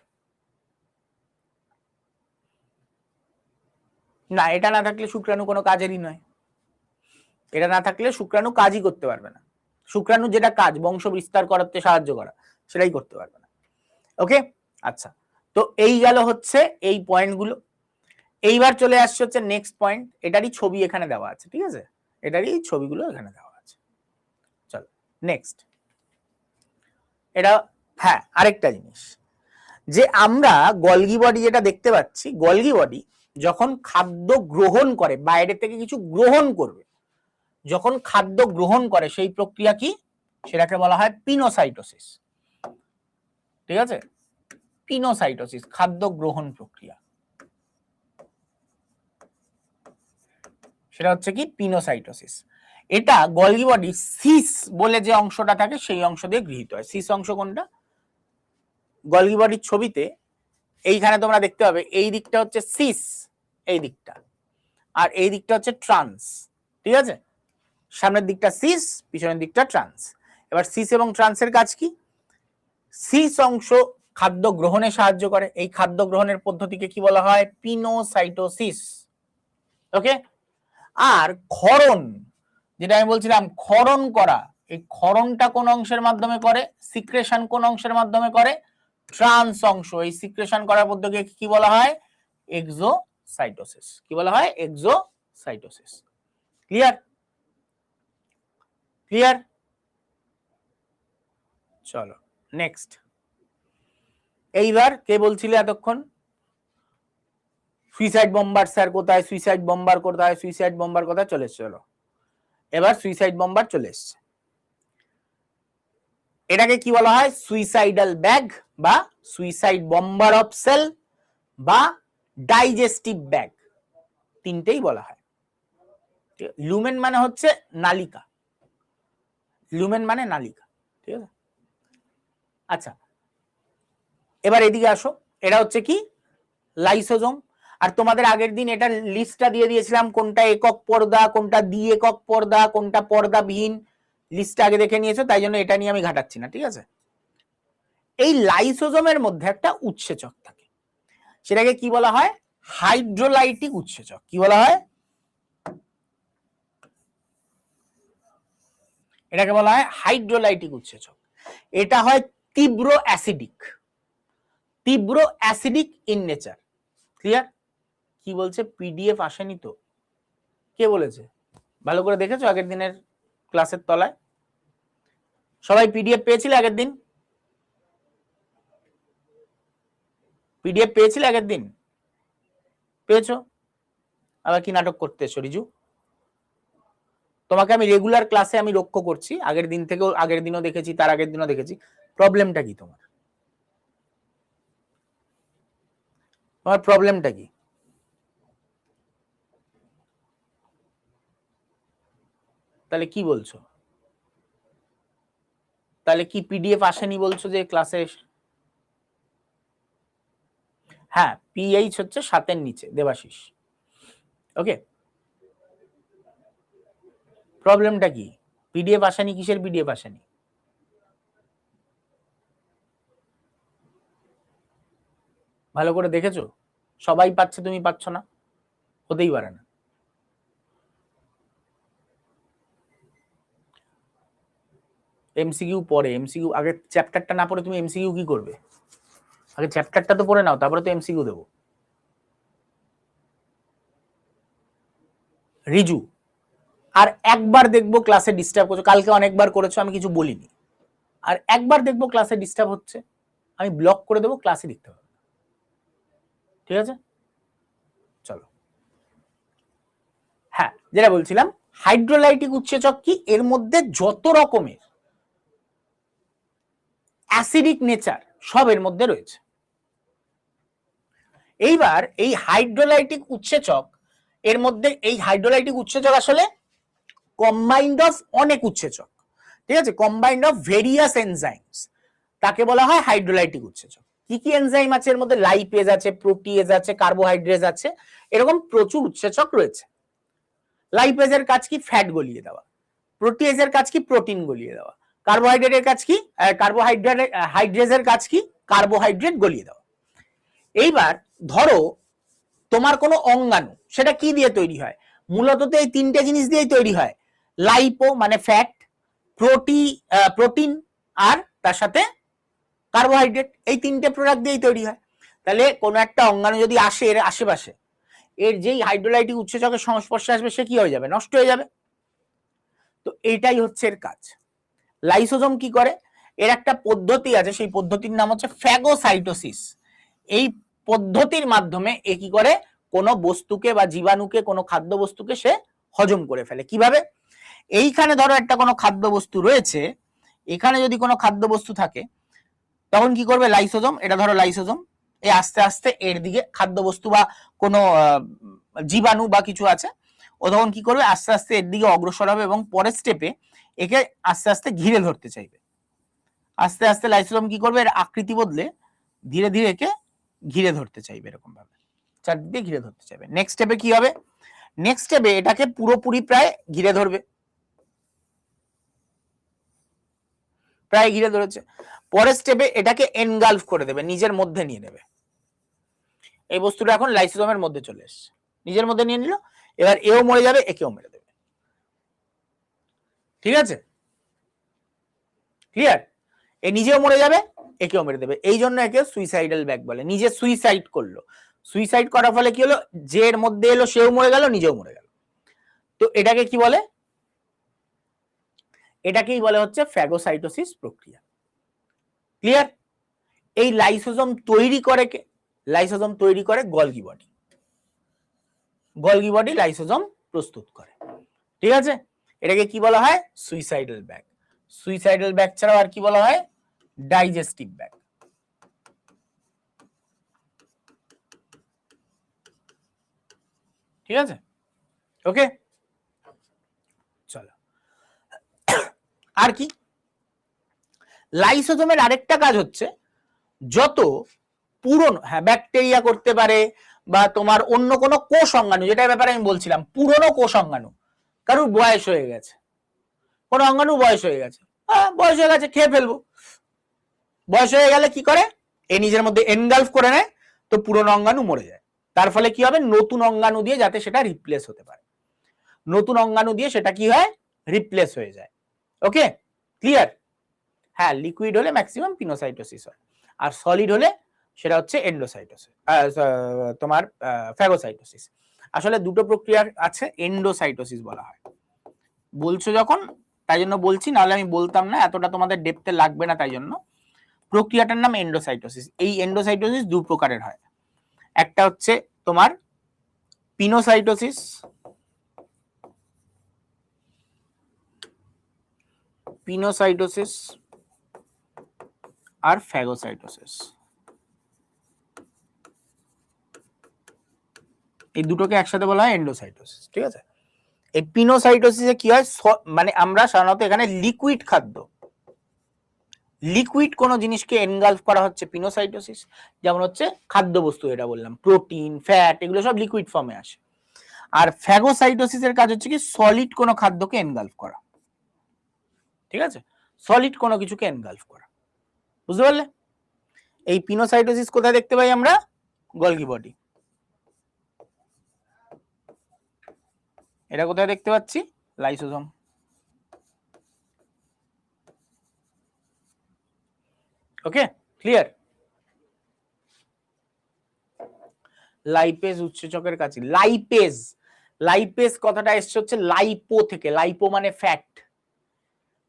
A: না, এটা না থাকলে শুক্রাণু কোনো কাজেরই নয়। এটা না থাকলে শুক্রাণু কাজই করতে পারবে না। শুক্রাণু যেটা কাজ, বংশ বিস্তার করতে সাহায্য করা, সেটাই করতে পারবে না। ওকে, আচ্ছা। তো এই গেল হচ্ছে এই পয়েন্টগুলো। এইবার চলে আসছে হচ্ছে নেক্সট পয়েন্ট। এটারই ছবি এখানে দেওয়া আছে, ঠিক আছে? এটারই ছবিগুলো এখানে দেওয়া আছে। চলো নেক্সট। এটা হ্যাঁ, আরেকটা জিনিস, যে আমরা গলগি বডি যেটা দেখতে পাচ্ছি, গলগি বডি যখন খাদ্য গ্রহণ করে, বাইরে থেকে কিছু গ্রহণ করবে, যখন খাদ্য গ্রহণ করে সেই প্রক্রিয়া কি? সেটাকে বলা হয় পিনোসাইটোসিস। ঠিক আছে, পিনোসাইটোসিস, খাদ্য গ্রহণ প্রক্রিয়া, সেটা হচ্ছে কি? পিনোসাইটোসিস। এটা গলগি বডি সিস বলে যে অংশটা থাকে, সেই অংশ দিয়ে গৃহীত হয়। সিস অংশ কোনটা? গলগি বডির ছবিতে এইখানে তোমরা দেখতে পাবে, এই দিকটা হচ্ছে সিস, এই দিকটা, আর এই দিকটা হচ্ছে ট্রান্স। ঠিক আছে, সামনের দিকটা সিস, পিছনের দিকটা ট্রান্স। এবার সিস এবং ট্রান্সের কাজ কি? সিস অংশ খাদ্য গ্রহণে সাহায্য করে। এই খাদ্য গ্রহণের পদ্ধতিকে কি বলা হয়? পিনোসাইটোসিস। ওকে, আর ক্ষরণ, যেটা আমি বলছিলাম ক্ষরণ করা, এই ক্ষরণটা কোন অংশের মাধ্যমে করে? সিক্রেশন কোন অংশের মাধ্যমে করে? ট্রান্স অংশ। এই সিক্রেশন করার পদ্ধতিকে কি বলা হয়? এক্সোসাইটোসিস। কি বলা হয়? এক্সোসাইটোসিস। ক্লিয়ার? ক্লিয়ার? চলো নেক্সট। এইবার কে বলছিলে এতক্ষণ সুইসাইড বম্বার স্যার কোথায়, সুইসাইড বম্বার কোথায়, সুইসাইড বম্বার কোথায়? চলে এসছে। চলো এবার সুইসাইড বম্বার চলে এসছে। এটাকে কি বলা হয়? সুইসাইডাল ব্যাগ বা সুইসাইড বম্বার অফ সেল বা ডাইজেস্টিভ ব্যাগ, তিনটেই বলা হয়। লুমেন মানে হচ্ছে নালিকা, লুমেন মানে নালিকা। ঠিক আছে, আচ্ছা এবার এদিকে আসো। এটা হচ্ছে কি? লাইসোজোম। আর তোমাদের আগের দিন এটা লিস্টটা দিয়ে দিয়েছিলাম, কোনটা একক পর্দা, কোনটা দ্বি একক পর্দা, কোনটা পর্দাবিহীন, লিস্টটা আগে দেখে নিয়েছো, তাই জন্য এটা নিয়ে আমি ঘাটাচ্ছি না। ঠিক আছে, এই লাইসোজোমের মধ্যে একটা উৎসেচক থাকে, সেটাকে কি বলা হয়? হাইড্রোলাইটিক উৎসেচক। কি বলা হয়? এটাকে বলা হয় হাইড্রোলাইটিক উৎসেচক। এটা হয় তীব্র অ্যাসিডিক, তীব্র অ্যাসিডিক ইন নেচার। ক্লিয়ার? কি বলছে? পিডিএফ আসেনি তো? কে বলেছে? ভালো করে দেখেছো আগের দিনের ক্লাসের তলায়? সবাই পিডিএফ পেয়েছিলে আগের দিন? পিডিএফ পেয়েছিলে আগের দিন? পেয়েছো? আবার কি নাটক করতে এসো রিজু? তোমাকে আমি রেগুলার ক্লাসে আমি লক্ষ্য করছি, আগের দিন থেকেও, আগের দিনও দেখেছি, তার আগের দিনও দেখেছি। প্রবলেমটা কি তোমার? তোমার প্রবলেমটা কি? তাহলে কি বলছো? তাহলে কি পিডিএফ আসেনি বলছো যে ক্লাসে? হ্যাঁ, পিএইচ হচ্ছে 7-এর নিচে, দেবাশিস। ওকে, প্রবলেমটা কি? পিডিএফ আসেনি, কিসের পিডিএফ আসেনি? ভালো করে দেখেছো? সবাই পাচ্ছে, তুমি পাচ্ছ না? হতেই পারে না। এমসিকিউ পরে, এমসিকিউ আগে চ্যাপ্টারটা না পড়ে তুমি এমসিকিউ কি করবে? আগে চ্যাপ্টারটা তো পড়ে নাও, তারপরে তো এমসিকিউ দেবো। রিজু, আর একবার দেখবো ক্লাসে ডিস্টার্ব করছো, কালকে অনেকবার করেছো, আমি কিছু বলিনি। আর একবার দেখবো ক্লাসে ডিস্টার্ব হচ্ছে, আমি ব্লক করে দেবো, ক্লাসে দেখতে হবে। ঠিক আছে, চলো। হ্যাঁ, যেটা বলছিলাম, হাইড্রোলাইটিক উৎসেচক কি? এর মধ্যে যত রকমের অ্যাসিডিক নেচার সব এর মধ্যে রয়েছে। এইবার এই হাইড্রোলাইটিক উৎসেচক এর মধ্যে, এই হাইড্রোলাইটিক উৎসেচক আসলে কম্বাইন্ড অফ অনেক উৎসেচক, ঠিক আছে, কম্বাইন্ড অফ ভেরিয়াস এনজাইমস, তাকে বলা হয় হাইড্রোলাইটিক উৎসেচক। কি কি এনজাইম আছে এর মধ্যে? লাইপেজ আছে, প্রোটিয়েজ আছে, কার্বোহাইড্রেট আছে, এরকম প্রচুর উৎসেচক রয়েছে। লাইপেজের কাজ কি? ফ্যাট গলিয়ে দেওয়া। প্রোটিয়েজের কাজ কি? প্রোটিন গলিয়ে দেওয়া। কার্বোহাইড্রেটের কাজ কি? হাইড্রেজের কাজ কি? কার্বোহাইড্রেট গলিয়ে দেওয়া। এইবার ধরো তোমার কোনো অঙ্গাণু, সেটা কি দিয়ে তৈরি হয়? মূলত তো এই তিনটে জিনিস দিয়েই তৈরি হয়। লাইপো মানে ফ্যাট, প্রোটিন, আর তার সাথে কার্বোহাইড্রেট, এই তিনটে প্রোডাক্ট দিয়েই তৈরি হয়। তাহলে কোনো একটা অঙ্গাণু যদি আসে এর আশেপাশে, এর যেই হাইড্রোলাইটিক উৎসেচকের সংস্পর্শে আসবে, সে কি হয়ে যাবে? নষ্ট হয়ে যাবে। তো এইটাই হচ্ছে এর কাজ। লাইসোজোম কি করে? এর একটা পদ্ধতি আছে, সেই পদ্ধতির নাম হচ্ছে ফ্যাগোসাইটোসিস। এই পদ্ধতির মাধ্যমে এ কি করে? কোনো বস্তুকে বা জীবাণুকে, কোনো খাদ্য বস্তুকে সে হজম করে ফেলে। কিভাবে? এইখানে ধরো একটা কোনো খাদ্য বস্তু রয়েছে, এখানে যদি কোনো খাদ্য বস্তু থাকে, তখন কি করবে লাইসোজোম? এটা ধরো লাইসোজোম, এ আস্তে আস্তে এর দিকে খাদ্য বস্তু বা কোনো জীবাণু বা কিছু আছে, ও তখন কি করবে? আস্তে আস্তে এর দিকে অগ্রসর হবে এবং পরের স্টেপে একে আস্তে আস্তে ঘিরে ধরতে চাইবে। আস্তে আস্তে লাইসোজোম কি করবে? এর আকৃতি বদলে ধীরে ধীরে একে ঘিরে ধরতে চাইবে, এরকম ভাবে চারদিকে ঘিরে ধরতে চাইবে। নেক্সট স্টেপে কি হবে? নেক্সট স্টেপে এটাকে পুরোপুরি প্রায় ঘিরে ধরবে, প্রায় ঘিরে ধরেছে। পরের স্টেপে এটাকে এনগালফ করে দেবে, নিজের মধ্যে নিয়ে নেবে। এই বস্তুটা এখন লাইসোজোমের মধ্যে চলে এসছে, নিজের মধ্যে নিয়ে নিল। এবার এও মরে যাবে, একেও মেরে দেবে। ঠিক আছে, ক্লিয়ার? এ নিজেও মরে যাবে, একেও মেরে দেবে। এই জন্য একে সুইসাইডাল ব্যাগ বলে। নিজে সুইসাইড করলো, সুইসাইড করার ফলে কি হলো? যে এর মধ্যে এলো সেও মরে গেল, নিজেও মরে গেল। তো এটাকে কি বলে? এটাকেই বলে হচ্ছে ফ্যাগোসাইটোসিস প্রক্রিয়া। ক্লিয়ার? এই লাইসোজোম তৈরি করে কে? লাইসোজোম তৈরি করে Golgi body. Golgi body lysosome প্রস্তুত করে। ঠিক আছে, এটাকে কি বলা হয়? Suicidal bag. সুইসাইডাল ব্যাগ ছাড়াও আর কি বলা হয়? Digestive bag. ঠিক আছে, ওকে, চলো। আর কি? লাইসোজোমের আরেকটা কাজ হচ্ছে, যত পুরনো, হ্যাঁ, ব্যাকটেরিয়া করতে পারে বা তোমার অন্য কোনো কোষ অঙ্গাণু, যেটার ব্যাপারে আমি বলছিলাম, পুরনো কোষ অঙ্গাণু, কারোর বয়স হয়ে গেছে, কোনো অঙ্গাণু বয়স হয়ে গেছে, বয়স হয়ে গেছে, খেয়ে ফেলবো। বয়স হয়ে গেলে কি করে? এ নিজের মধ্যে এনগালফ করে নেয়, তো পুরনো অঙ্গাণু মরে যায়। তার ফলে কি হবে, নতুন অঙ্গাণু দিয়ে যাতে সেটা রিপ্লেস হতে পারে, নতুন অঙ্গাণু দিয়ে সেটা কি হয়, রিপ্লেস হয়ে যায়। ওকে, ক্লিয়ার? হ্যাঁ, লিকুইড হলে ম্যাক্সিমাম পিনোসাইটোসিস হয়, আর সলিড হলে সেটা হচ্ছে এন্ডোসাইটোসিস, তোমার ফ্যাগোসাইটোসিস। আসলে দুটো প্রক্রিয়া আছে, এন্ডোসাইটোসিস বলা হয়। বলছো যখন তাই জন্য বলছি, নাহলে আমি বলতাম না, এতটা তোমাদের ডেপথে লাগবে না, তাই জন্য প্রক্রিয়াটার নাম এন্ডোসাইটোসিস। এই এন্ডোসাইটোসিস দু প্রকারের হয়, একটা হচ্ছে তোমার পিনোসাইটোসিস, পিনোসাইটোসিস আর ফ্যাগোসাইটোসিস। এই দুটোকে একসাথে বলা হয় এন্ডোসাইটোসিস, ঠিক আছে? এই পিনোসাইটোসিসে কি হয়, মানে আমরা সাধারণত এখানে লিকুইড খাদ্য, লিকুইড কোন জিনিসকে এনগালফ করা হচ্ছে পিনোসাইটোসিস, যেমন হচ্ছে খাদ্যবস্তু, এটা বললাম প্রোটিন, ফ্যাট, এগুলো সব লিকুইড ফর্মে আসে। আর ফ্যাগোসাইটোসিসের কাজ হচ্ছে কি সলিড কোন খাদ্যকে এনগালফ করা, ঠিক আছে? সলিড কোনো কিছুকে এনগালফ করা, বুঝতে পারলে? এই পিনোসাইটোসিস কোথায় দেখতে পাই আমরা, গলগি বডি। এটা কোথায় দেখতে পাচ্ছি, লাইসোজোম। ওকে, ক্লিয়ার? লাইপেজ উৎসেচকের কাছে, লাইপেজ, লাইপেজ কথাটা এসছে হচ্ছে লাইপো থেকে, লাইপো মানে ফ্যাট,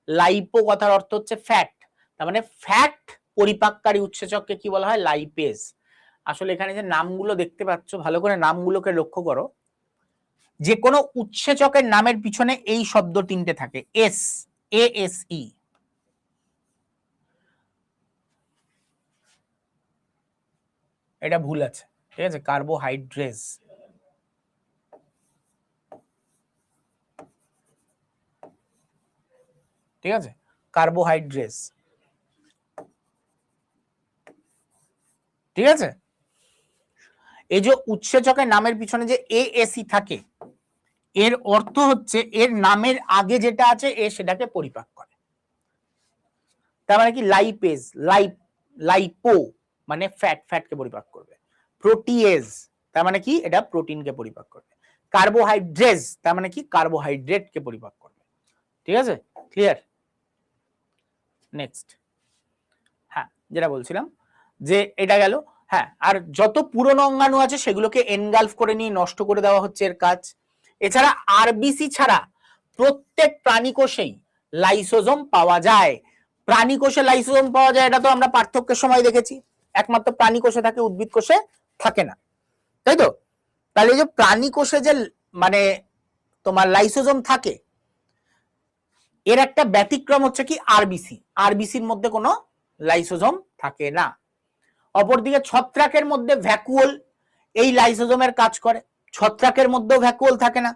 A: লাইপো কথার অর্থ হচ্ছে ফ্যাট, তার মানে ফ্যাট পরিপাককারী উৎসেচককে কি বলা হয়, লাইপেজ। আসলে এখানে যে নামগুলো দেখতে পাচ্ছ, ভালো করে নামগুলোকে লক্ষ্য করো, যে কোনো উৎসেচকের নামের পিছনে এই শব্দ তিনটে থাকে, এস, ASE। এটা ভুল আছে, ঠিক আছে? কার্বোহাইড্রেজ, ঠিক আছে? কার্বোহাইড্রেজ, ঠিক আছে? এই যে উৎসেচকের নামের পিছনে যে ASE থাকে, এর অর্থ হচ্ছে এর নামের আগে যেটা আছে এ সেটাকে পরিপাক করে। তার মানে কি, লাইপেজ, লাইপো মানে ফ্যাট, ফ্যাটকে পরিপাক করবে। প্রোটিয়েজ তার মানে কি, এটা প্রোটিনকে পরিপাক করবে। কার্বোহাইড্রেজ তার মানে কি, কার্বোহাইড্রেটকে পরিপাক করবে, ঠিক আছে? ক্লিয়ার? নেক্সট, হ্যাঁ যেটা বলছিলাম যে এটা গেল। হ্যাঁ, আর যত পুরনো অঙ্গাণু আছে সেগুলোকে এনগালফ করে নিয়ে নষ্ট করে দেওয়া হচ্ছে এর কাজ। এছাড়া আরবিসি ছাড়া প্রত্যেক প্রাণী কোষেই লাইসোজোম পাওয়া যায়। প্রাণী কোষে লাইসোজোম পাওয়া যায়, এটা তো আমরা পার্থক্যের সময় দেখেছি, একমাত্র প্রাণী কোষে থাকে, উদ্ভিদ কোষে থাকে না, তাই তো? তাহলে এই যে প্রাণী কোষে যে মানে তোমার লাইসোজোম থাকে, এর একটা ব্যতিক্রম হচ্ছে কি আরবিসি, আরবিসির মধ্যে কোনো লাইসোজোম থাকে না। অপরদিকে ছত্রাকের মধ্যে ভ্যাকুওল এই লাইসোজোমের কাজ করে, ছত্রাকের মধ্যেও ভ্যাকুওল থাকে না,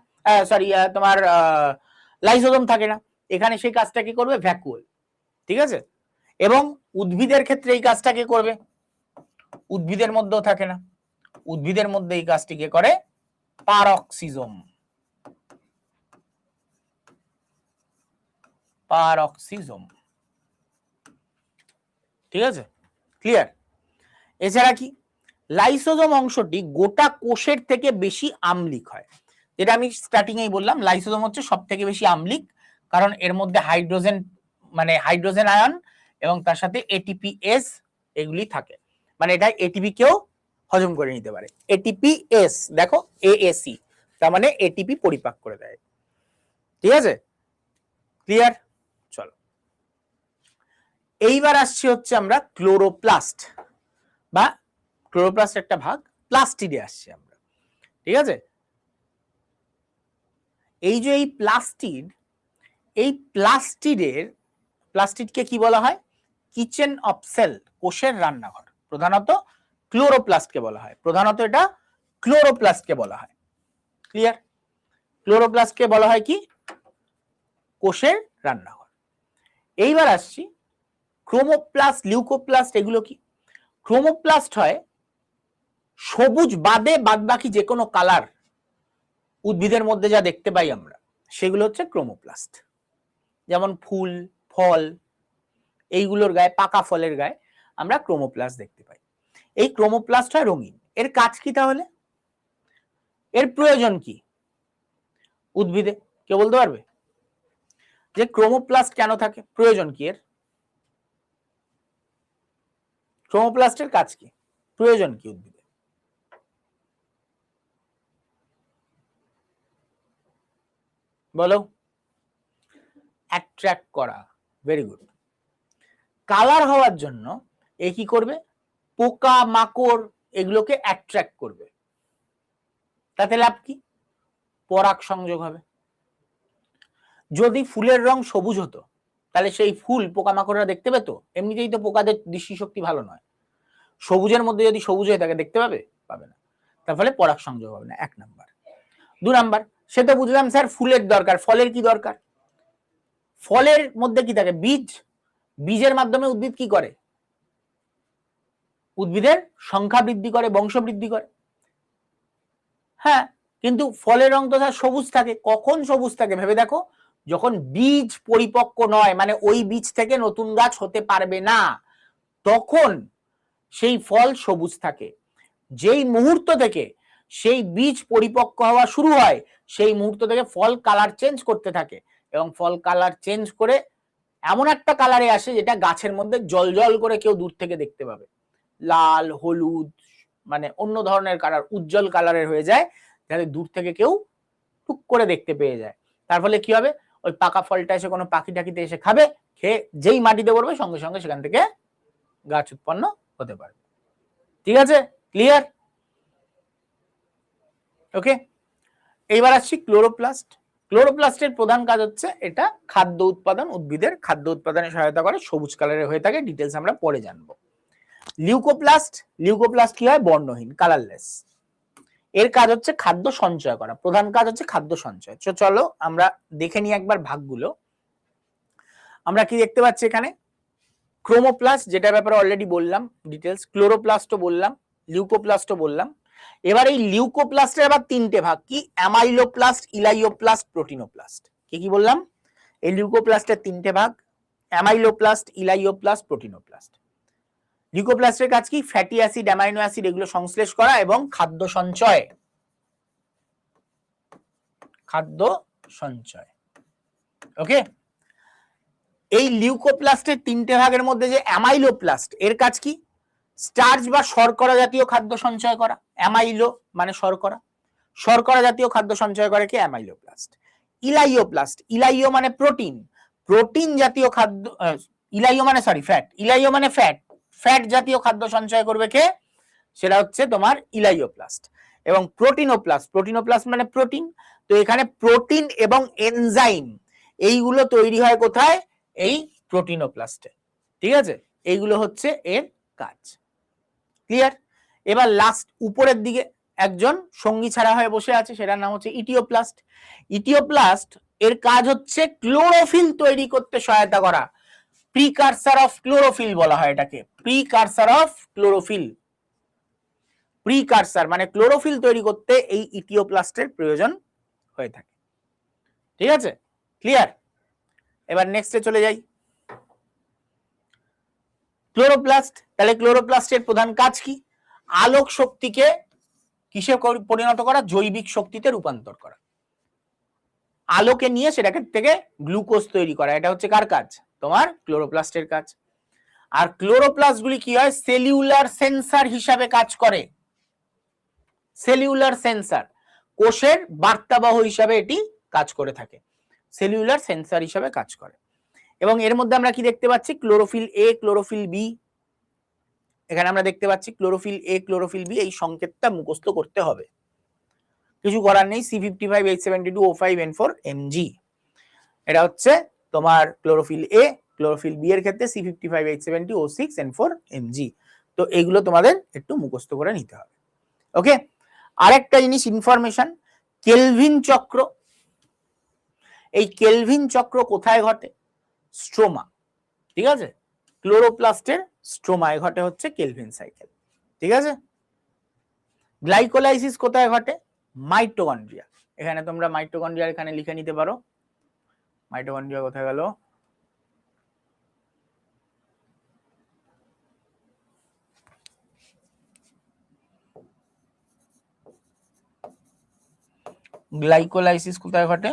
A: সরি তোমার লাইসোজোম থাকে না, এখানে সেই কাজটা কি করবে, ভ্যাকুওল, ঠিক আছে? এবং উদ্ভিদের ক্ষেত্রে এই কাজটা কে করবে, উদ্ভিদের মধ্যেও থাকে না, উদ্ভিদের মধ্যে এই কাজটি কে করে, পারক্সিজোম, পারক্সিজোম, ঠিক আছে? ক্লিয়ার? এছাড়া কি, লাইসোজোম অংশটি গোটা কোষের থেকে বেশি আম্লিক হয়, যেটা আমি স্টার্টিং এই বললাম, লাইসোজোম হচ্ছে সব থেকে বেশি আম্লিক, কারণ এর মধ্যে হাইড্রোজেন মানে হাইড্রোজেন আয়ন এবং তার সাথে ATPase এগুলি থাকে, মানে এটা এটিপি কেও হজম করে নিতে পারে। ATPase দেখো, AAC তার মানে এটিপি পরিপাক করে দেয়, ঠিক আছে? ক্লিয়ার? চলো এইবার আসছি হচ্ছে আমরা ক্লোরোপ্লাস্ট, বা ক্লোরোপ্লাস্ট একটা ভাগ, প্লাস্টিডে আসছি আমরা, ঠিক আছে? এই যে এই প্লাস্টিড, এই প্লাস্টিডকে কি বলা হয়, কিচেন অফ সেল, কোষের রান্নাঘর। প্রধানত ক্লোরোপ্লাস্টকে বলা হয়, প্রধানত এটা ক্লোরোপ্লাস্টকে বলা হয়। ক্লিয়ার? ক্লোরোপ্লাস্টকে বলা হয় কি, কোষের রান্নাঘর। এইবার আসছি ক্রোমোপ্লাস্ট, লিউকোপ্লাস্ট, এগুলো কি? ক্রোমোপ্লাস্ট হয় সবুজ বাদে বাদবাকি যে কোনো কালার উদ্ভিদের মধ্যে যা দেখতে পাই আমরা, সেগুলো হচ্ছে ক্রোমোপ্লাস্ট। যেমন ফুল, ফল, এইগুলোর গায়ে, পাকা ফলের গায়ে আমরা ক্রোমোপ্লাস্ট দেখতে পাই। এই ক্রোমোপ্লাস্ট হয় রঙিন। এর কাজ কি তাহলে? এর প্রয়োজন কি উদ্ভিদে? কেউ বলতে পারবে যে ক্রোমোপ্লাস্ট কেন থাকে, প্রয়োজন কি এর? ক্রোমোপ্লাস্টের কাজ কি, প্রয়োজন কি উদ্ভিদে? বলো। অ্যাট্রাক্ট করা, ভেরি গুড। কালার হওয়ার জন্য এ কি করবে? পোকা মাকড় এগুলোকে অ্যাট্রাক্ট করবে। তাতে লাভ কি? পরাগ সংযোগ হবে। যদি ফুলের রং সবুজ হতো তাহলে সেই ফুল পোকামাকড়রা দেখতে পেত? এমনিতেই তো পোকাদের দৃষ্টিশক্তি ভালো নয়, সবুজের মধ্যে যদি সবুজ হয়ে থাকে দেখতে পাবে? পাবে না। তার ফলে পরাগ সংযোগ হবে না, 1 নাম্বার। 2 নাম্বার, সে তো বুঝলাম স্যার ফুলের দরকার, ফলের কি দরকার? ফলের মধ্যে কি থাকে? বীজ। বীজের মাধ্যমে উদ্ভিদ কি করে? উদ্ভিদের সংখ্যা বৃদ্ধি করে, বংশ বৃদ্ধি করে। হ্যাঁ, কিন্তু ফলের রং তো স্যার সবুজ থাকে। কখন সবুজ থাকে ভেবে দেখো? যখন বীজ পরিপক্ক নয়, মানে ওই বীজ থেকে নতুন গাছ হতে পারবে না, তখন সেই ফল সবুজ থাকে। যেই মুহূর্ত থেকে সেই বীজ পরিপক্ক হওয়া শুরু হয়, সেই মুহূর্ত থেকে ফল কালার চেঞ্জ করতে থাকে, এবং ফল কালার চেঞ্জ করে এমন একটা কালারে আসে যেটা গাছের মধ্যে জল জল করে কেউ দূর থেকে দেখতে পাবে, লাল হলুদ মানে অন্য ধরনের কালার, উজ্জ্বল কালারের হয়ে যায়, যাতে দূর থেকে কেউ টুক করে দেখতে পেয়ে যায়। তার ফলে কি হবে? ওই পাকা ফলটা এসে কোনো পাখি টাকিতে এসে খাবে, খেয়ে যেই মাটিতে পড়বে সঙ্গে সঙ্গে সেখান থেকে গাছ উৎপন্ন হতে পারবে। ঠিক আছে, ক্লিয়ার? ওকে, এইবার আসছি ক্লোরোপ্লাস্ট। ক্লোরোপ্লাস্টের প্রধান কাজ হচ্ছে এটা খাদ্য উৎপাদন, উদ্ভিদের খাদ্য উৎপাদনে সহায়তা করে, সবুজ কালারের হয়ে থাকে, ডিটেলস আমরা পরে জানবো। লিউকোপ্লাস্ট, লিউকোপ্লাস্ট কি হয়? বর্ণহীন, কালারলেস। এর কাজ হচ্ছে খাদ্য সঞ্চয় করা, প্রধান কাজ হচ্ছে খাদ্য সঞ্চয়। চলো আমরা দেখে নিই একবার ভাগগুলো। আমরা কি দেখতে পাচ্ছি এখানে? ক্রোমোপ্লাস্ট, যেটা ব্যাপারে অলরেডি বললাম ডিটেলস, ক্লোরোপ্লাস্টও বললাম, লিউকোপ্লাস্টও বললাম। এবার এই লিউকোপ্লাস্টের আবার 3টে ভাগ, কি? অ্যামাইলোপ্লাস্ট, ইলাইওপ্লাস্ট, প্রোটিনোপ্লাস্ট। কি বললাম? এই লিউকোপ্লাস্টের 3টে ভাগ, অ্যামাইলোপ্লাস্ট, ইলাইওপ্লাস্ট, প্রোটিনোপ্লাস্ট। লিউকোপ্লাস্টের কাজ কি? ফ্যাটি অ্যাসিড, অ্যামাইনো অ্যাসিড এগুলো সংশ্লেষ করা এবং খাদ্য সঞ্চয়। খাদ্য সঞ্চয়, ওকে। এই লিউকোপ্লাস্টের 3টে ভাগের মধ্যে যে অ্যামাইলোপ্লাস্ট, এর কাজ কি? স্টার্চ বা শর্করা জাতীয় খাদ্য সঞ্চয় করা। অ্যামাইলো মানে শর্করা, শর্করা জাতীয় খাদ্য সঞ্চয় করে কি? অ্যামাইলোপ্লাস্ট। ইলাইওপ্লাস্ট, ইলাইও মানে প্রোটিন, প্রোটিন জাতীয় খাদ্য, ইলাইও মানে সরি ফ্যাট, ইলাইও মানে ফ্যাট, ফ্যাট জাতীয় খাদ্য সঞ্চয় করবে কে? সেটা হচ্ছে তোমার ইলাইওপ্লাস্ট। এবং প্রোটিনোপ্লাস্ট, প্রোটিনোপ্লাস্ট মানে প্রোটিন, তো এখানে প্রোটিন এবং এনজাইম এইগুলো তৈরি হয় কোথায়? এই প্রোটিনোপ্লাস্টে। ঠিক আছে, এইগুলো হচ্ছে এর কাজ। ক্লিয়ার? এবার লাস্ট উপরের দিকে একজন সঙ্গী ছাড়া হয়ে বসে আছে, সেটার নাম হচ্ছে ইটিওপ্লাস্ট। ইটিওপ্লাস্ট এর কাজ হচ্ছে ক্লোরোফিল তৈরি করতে সহায়তা করা, প্রিকারসার অফ ক্লোরোফিল বলা হয় এটাকে, প্রিকারসার অফ ক্লোরোফিল। প্রিকারসার মানে ক্লোরোফিল তৈরি করতে এই ইটিওপ্লাস্টের প্রয়োজন হয়ে থাকে। ঠিক আছে, ক্লিয়ার? এবার নেক্সটে চলে যাই। ক্লোরোপ্লাস্ট, তাহলে ক্লোরোপ্লাস্টের প্রধান কাজ কি? আলোক শক্তিকে কিসে পরিণত করা? জৈবিক শক্তিতে রূপান্তর করা, আলোকে নিয়ে সেটাকে থেকে গ্লুকোজ তৈরি করা। এটা হচ্ছে কার কাজ? তোমার ক্লোরোপ্লাস্টের কাজ। আর ক্লোরোপ্লাস্টগুলি কি হয়? সেলুলার সেন্সর হিসাবে কাজ করে। সেলুলার সেন্সর, কোষের বার্তাবাহ হিসাবে এটি কাজ করে থাকে, সেলুলার সেন্সর হিসাবে কাজ করে। এবং এর মধ্যে আমরা কি দেখতে পাচ্ছি? Chlorophyll A, chlorophyll B. এখানে আমরা দেখতে পাচ্ছি ক্লোরোফিল এ, ক্লোরোফিল বি, এই সংকেতটা মুখস্থ করতে হবে, কিছু করার নেই। C55H72O5N4Mg, এটা হচ্ছে তোমার ক্লোরোফিল এ। ক্লোরোফিল বি এর ক্ষেত্রে C55H70O6N4Mg। তো এইগুলো তোমাদের একটু মুখস্থ করে নিতে হবে, ওকে। আরেকটা জিনিস ইনফরমেশন, কেলভিন চক্র। এই কেলভিন চক্র কোথায় ঘটে? স্ট্রোমা। ঠিক আছে, ক্লোরোপ্লাস্টের স্ট্রোমায় ঘটে হচ্ছে কেলভিন সাইকেল। ঠিক আছে, গ্লাইকোলাইসিস কোথায় ঘটে? মাইটোকন্ড্রিয়া। এখানে তোমরা মাইটোকন্ড্রিয়া এখানে লিখে নিতে পারো। মাইটোকন্ড্রিয়া কোথায় গেল? গ্লাইকোলাইসিস কোথায় ঘটে?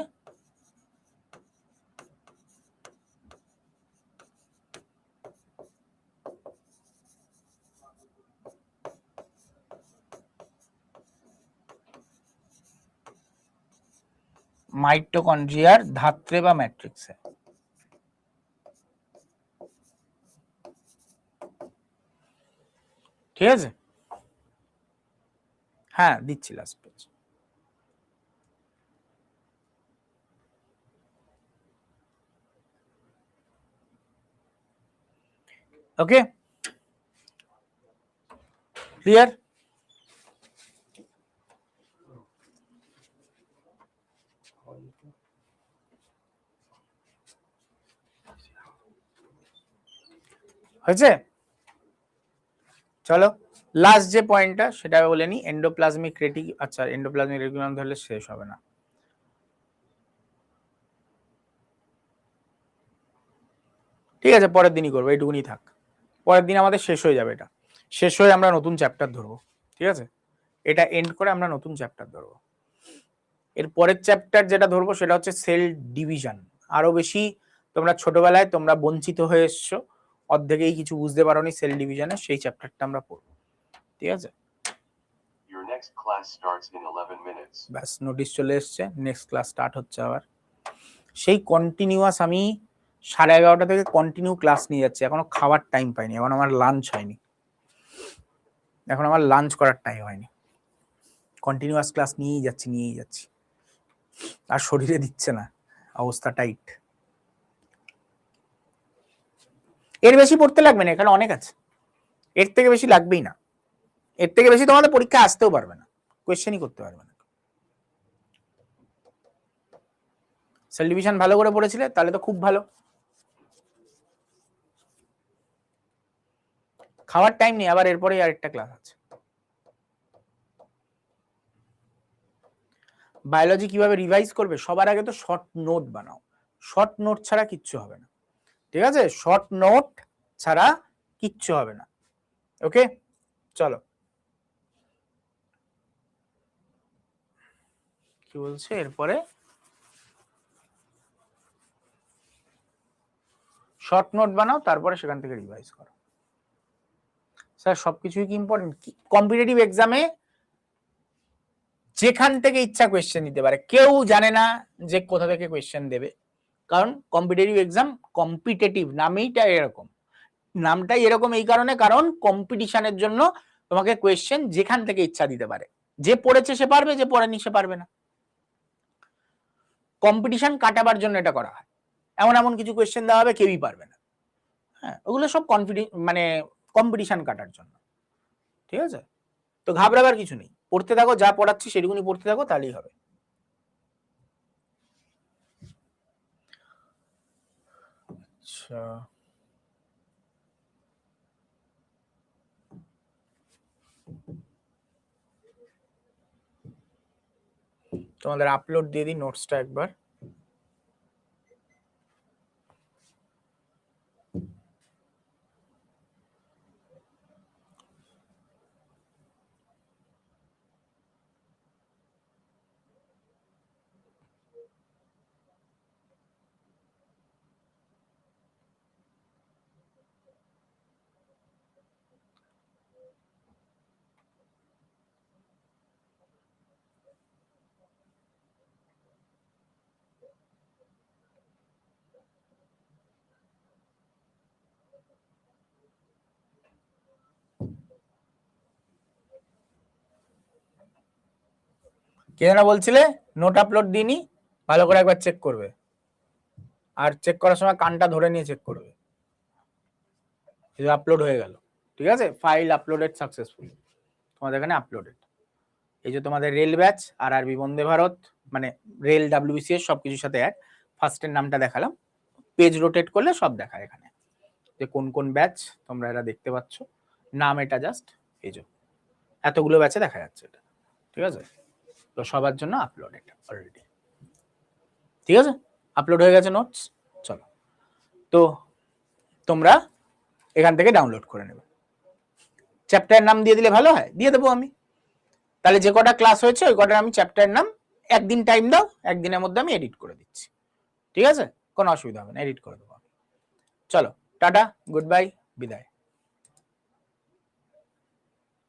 A: মাইটোকন্ড্রিয়ার ধাত্রে বা ম্যাট্রিক্সে। ঠিক আছে, হ্যাঁ দিচ্ছি লাস্ট পেজ। ওকে, ক্লিয়ার? হয়েছে? চলো লাস্ট যে পয়েন্টটা সেটা বলে নি, এন্ডোপ্লাজমিক রেটি। আচ্ছা, এন্ডোপ্লাজমিক রেটিকুলাম ধরলে শেষ হবে না। ঠিক আছে, পরের দিনই করবো, এইটুকুনি থাক। পরের দিন আমাদের শেষ হয়ে যাবে, এটা শেষ হয়ে আমরা নতুন চ্যাপ্টার ধরবো। ঠিক আছে, এটা এন্ড করে আমরা নতুন চ্যাপ্টার ধরবো। এর পরের চ্যাপ্টার যেটা ধরবো সেটা হচ্ছে সেল ডিভিশন। আরো বেশি তোমরা ছোটবেলায় তোমরা বঞ্চিত হয়ে এসছো, অর্ধেকেই কিছু বুঝতে পারোনি সেল ডিভিশনের, সেই চ্যাপ্টারটা আমরা পড়বো। ঠিক আছে, ব্যাস নোটিশ চলে এসছে, নেক্সট ক্লাস স্টার্ট হচ্ছে আবার। সেই কন্টিনিউয়াস আমি 11:30 থেকে কন্টিনিউ ক্লাস নিয়ে যাচ্ছি, এখনো খাওয়ার টাইম পাইনি, এখন আমার লাঞ্চ হয়নি, এখন আমার লাঞ্চ করার টাইম হয়নি। কন্টিনিউয়াস ক্লাস নিয়েই যাচ্ছি, আর শরীরে দিচ্ছে না, অবস্থা টাইট। এর বেশি পড়তে লাগবে না, এখানে অনেক আছে, এর থেকে বেশি লাগবেই না, এর থেকে বেশি তোমাদের পরীক্ষা আসতেও পারবে না, কোয়েশ্চেনই করতে পারবে না। সেল ডিভিশন ভালো করে পড়েছিলে তাহলে তো খুব ভালো। খাওয়ার টাইম নেই, আবার এরপরে আরেকটা ক্লাস আছে। বায়োলজি কিভাবে রিভাইজ করবে? সবার আগে তো শর্ট নোট বানাও, শর্ট নোট ছাড়া কিচ্ছু হবে না। ঠিক আছে, শর্ট নোট ছাড়া কিচ্ছু হবে না। ওকে, চলো কি বলছে এরপরে, শর্ট নোট বানাও, তারপরে সেখান থেকে রিভাইজ করো। স্যার সবকিছুই কি ইম্পর্টেন্ট? কম্পিটিটিভ এক্সামে যেখান থেকে ইচ্ছা কোয়েশ্চেন দিতে পারে, কেউ জানে না যে কোথা থেকে কোয়েশ্চেন দেবে, কারণ কম্পিটিটিভ এক্সাম কম্পিটিটিভ, নামটা এরকম এই কারণে, কারণ কম্পিটিশনের জন্য তোমাকে কোয়েশ্চেন যেখান থেকে ইচ্ছা দিতে পারে, যে পড়েছে সে পারবে, যে পড়েনি সে পারবে না। কম্পিটিশন কাটাবার জন্য এটা করা হয়, এমন কিছু কোয়েশ্চেন দেওয়া হবে কেউই পারবে না। হ্যাঁ, ওগুলো সব মানে কম্পিটিশন কাটার জন্য। ঠিক আছে, তো ঘাবড়াবার কিছু নেই, পড়তে থাকো, যা পড়াচ্ছি সেটুকুনি পড়তে থাকো, তাহলেই হবে। আচ্ছা, তোমাদের আপলোড দিয়ে দিই নোটসটা একবার। কে যেন বলছিলে নোট আপলোড দিইনি, ভালো করে একবার চেক করবে, আর চেক করার সময় কানটা ধরে নিয়ে চেক করবে। আপলোড হয়ে গেল, ঠিক আছে, ফাইল আপলোডেড সাকসেসফুলি, তোমাদের এখানে আপলোডেড। এই যে তোমাদের রেল ব্যাচ আর আরবি বন্দে ভারত, মানে রেল ডাব্লিউবিসিএস সবকিছুর সাথে অ্যাড, ফার্স্টের নামটা দেখালাম, পেজ রোটেট করলে সব দেখায় এখানে যে কোন কোন ব্যাচ, তোমরা এটা দেখতে পাচ্ছ, নাম এটা জাস্ট এই যে এতগুলো ব্যাচে দেখা যাচ্ছে এটা। ঠিক আছে, তো সবার জন্য আপলোডেড অলরেডি। ঠিক আছে, আপলোড হয়ে গেছে নোটস। চলো, তো তোমরা এখান থেকে ডাউনলোড করে নেবে। চ্যাপ্টারের নাম দিয়ে দিলে ভালো হয়, দিয়ে দেবো আমি, তাহলে যে কটা ক্লাস হয়েছে ওই কটার আমি চ্যাপ্টারের নাম একদিন টাইম দাও, একদিনের মধ্যে আমি এডিট করে দিচ্ছি, ঠিক আছে? কোনো অসুবিধা হবে না, এডিট করে দেবো। চলো টাটা, গুড বাই, বিদায়।